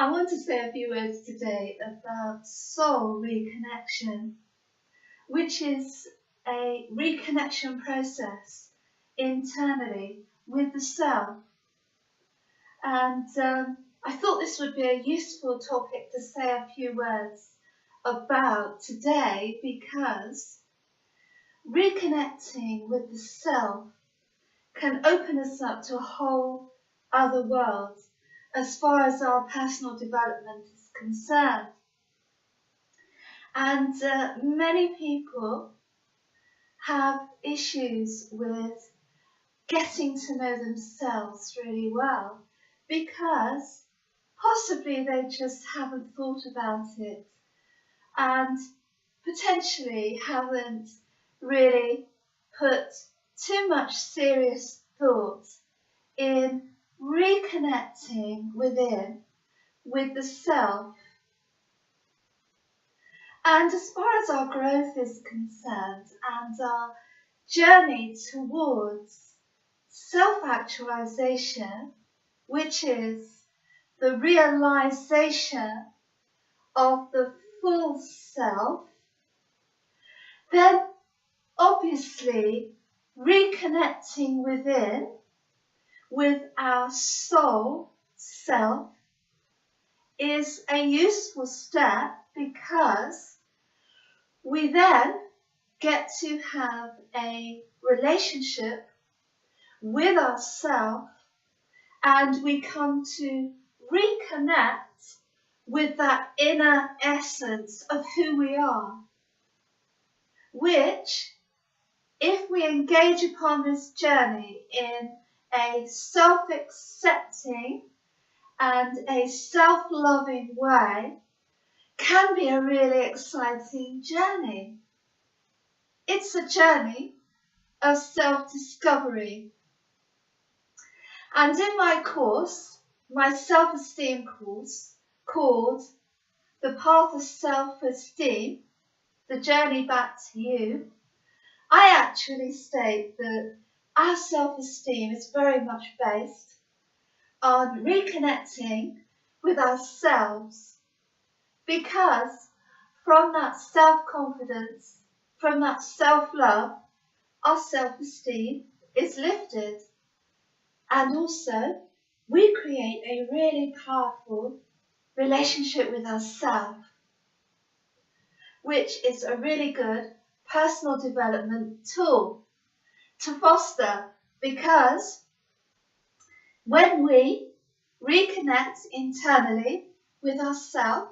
I want to say a few words today about soul reconnection, which is a reconnection process internally with the self. And I thought this would be a useful topic to say a few words about today, because reconnecting with the self can open us up to a whole other world as far as our personal development is concerned. And many people have issues with getting to know themselves really well, because possibly they just haven't thought about it and potentially haven't really put too much serious thought in reconnecting within with the self. And as far as our growth is concerned and our journey towards self-actualization, which is the realization of the full self, then obviously reconnecting within with our soul self is a useful step, because we then get to have a relationship with ourselves, and we come to reconnect with that inner essence of who we are, which, if we engage upon this journey in a self-accepting and a self-loving way, can be a really exciting journey. It's a journey of self-discovery. And in my course, my self-esteem course, called The Path of Self-Esteem, The Journey Back to You, I actually state that our self-esteem is very much based on reconnecting with ourselves, because from that self-confidence, from that self-love, our self-esteem is lifted. And also, we create a really powerful relationship with ourselves, which is a really good personal development tool to foster, because when we reconnect internally with ourselves,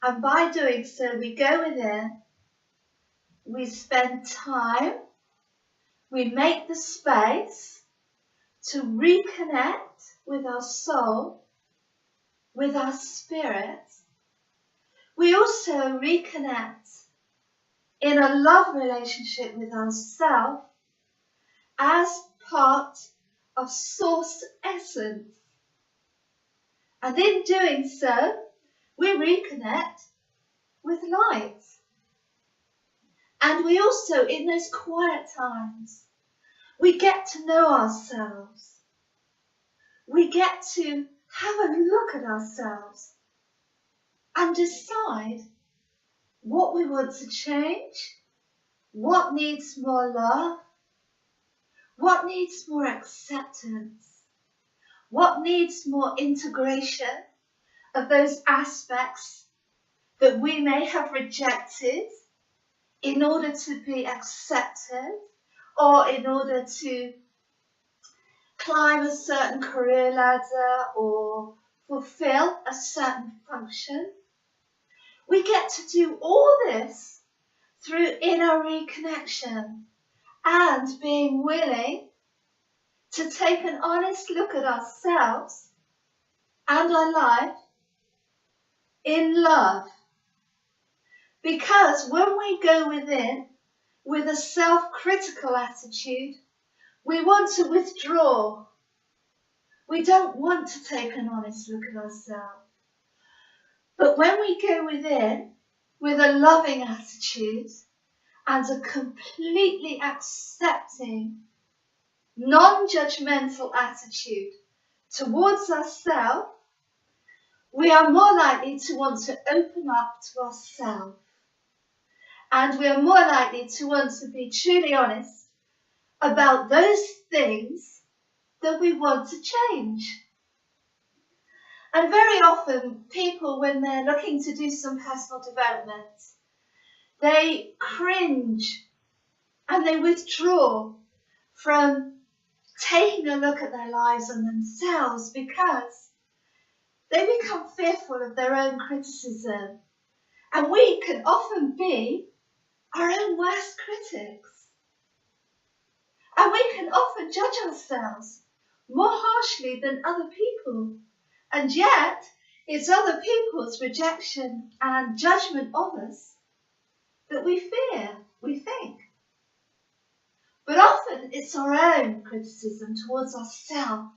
and by doing so we go within, we spend time, we make the space to reconnect with our soul, with our spirit. We also reconnect in a love relationship with ourselves as part of source essence. And in doing so, we reconnect with light. And we also, in those quiet times, we get to know ourselves. We get to have a look at ourselves and decide what we want to change, what needs more love, what needs more acceptance, what needs more integration of those aspects that we may have rejected in order to be accepted, or in order to climb a certain career ladder or fulfill a certain function. We get to do all this through inner reconnection and being willing to take an honest look at ourselves and our life in love. Because when we go within with a self-critical attitude, we want to withdraw. We don't want to take an honest look at ourselves. But when we go within with a loving attitude and a completely accepting, non-judgmental attitude towards ourselves, we are more likely to want to open up to ourselves. And we are more likely to want to be truly honest about those things that we want to change. And very often people, when they're looking to do some personal development, they cringe and they withdraw from taking a look at their lives and themselves because they become fearful of their own criticism. And we can often be our own worst critics. And we can often judge ourselves more harshly than other people. And yet, it's other people's rejection and judgment of us that we fear, we think. But often it's our own criticism towards ourselves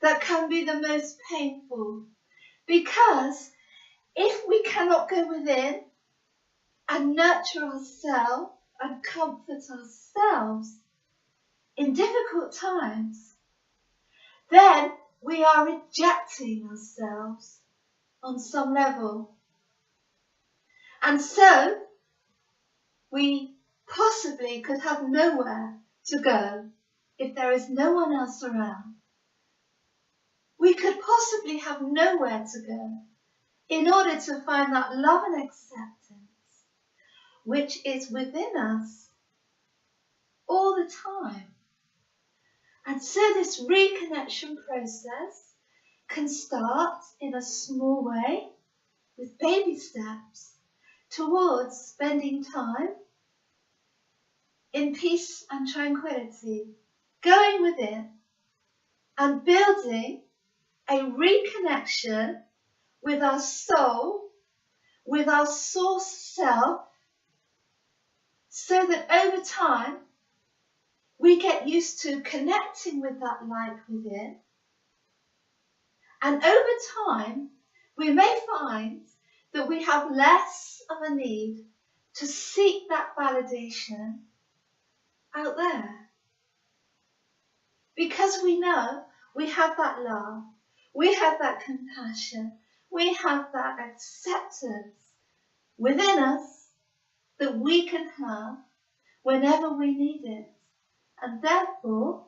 that can be the most painful. Because if we cannot go within and nurture ourselves and comfort ourselves in difficult times, then we are rejecting ourselves on some level. And so we possibly could have nowhere to go if there is no one else around. We could possibly have nowhere to go in order to find that love and acceptance which is within us all the time. And so this reconnection process can start in a small way with baby steps towards spending time in peace and tranquility, going within and building a reconnection with our soul, with our source self, so that over time we get used to connecting with that light within. And over time, we may find that we have less of a need to seek that validation out there. Because we know we have that love, we have that compassion, we have that acceptance within us that we can have whenever we need it. And therefore,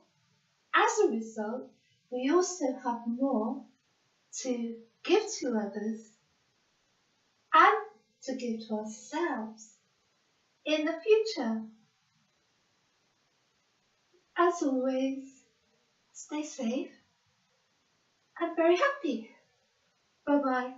as a result, we also have more to give to others and to give to ourselves in the future. As always, stay safe and very happy. Bye-bye.